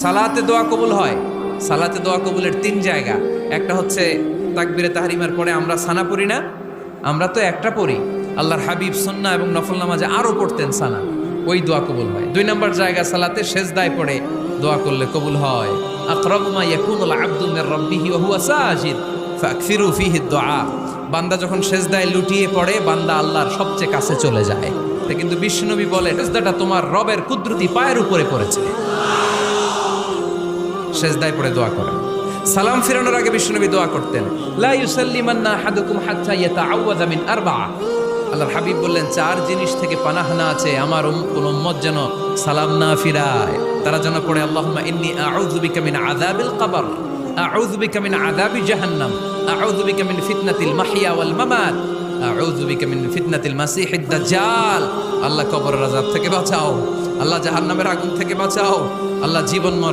সালাতে দোয়া কবুল হয়। সালাতে দোয়া কবুলের 3 জায়গা। একটা হচ্ছে তাকবীরে তাহরিমার পরে আমরা সানা পড়ি না, আমরা তো একটা পড়ি। আল্লাহর হাবিব সুন্নাহ এবং নফল নামাজে আরো পড়তেন সানা, ওই দোয়া কবুল হয়। 2 নম্বর জায়গা সালাতে সেজদায় পড়ে দোয়া করলে কবুল হয়। আকরাবু মা ইয়াকুনুল আবদু মির রাব্বিহি ওয়া হুয়া সাজিদ ফাকসিরু ফীহি দুআ। বান্দা যখন সেজদায় লুটিয়ে পড়ে, বান্দা আল্লাহর সবচেয়ে কাছে চলে যায়। কিন্তু বিশ্বনবী বলে, সেজদাটা তোমার রবের কুদরতি পায়ের উপরে পড়েছে। সেজদায় পড়ে দোয়া করেন। সালাম ফিরানোর আগে বিশ্বনবী দোয়া করতেন, লা ইউসাল্লিমান্না আহাদুকুম হাত্তা ইয়াতাআওয়াযা মিন আরবা'a। আল্লাহর হাবিব বললেন, 4 জিনিস থেকে পানাহানা আছে, আমার কোন উম্মত যেন সালাম না ফিরায়। তারা যেন পড়ে, আল্লাহুম্মা ইন্নী আউযু বিকা মিন আযাবিল কবর, আউযু বিকা মিন আযাবি জাহান্নাম, আউযু বিকা মিন ফিতনাতিল মাহইয়া ওয়াল মামাত, আউযু বিকা মিন ফিতনাতিল মাসিহিদ দাজ্জাল। আল্লাহ কবরের আযাব থেকে বাঁচাও, আল্লাহ জাহান্নামের আগুন থেকে বাঁচাও, আল্লাহ জীবন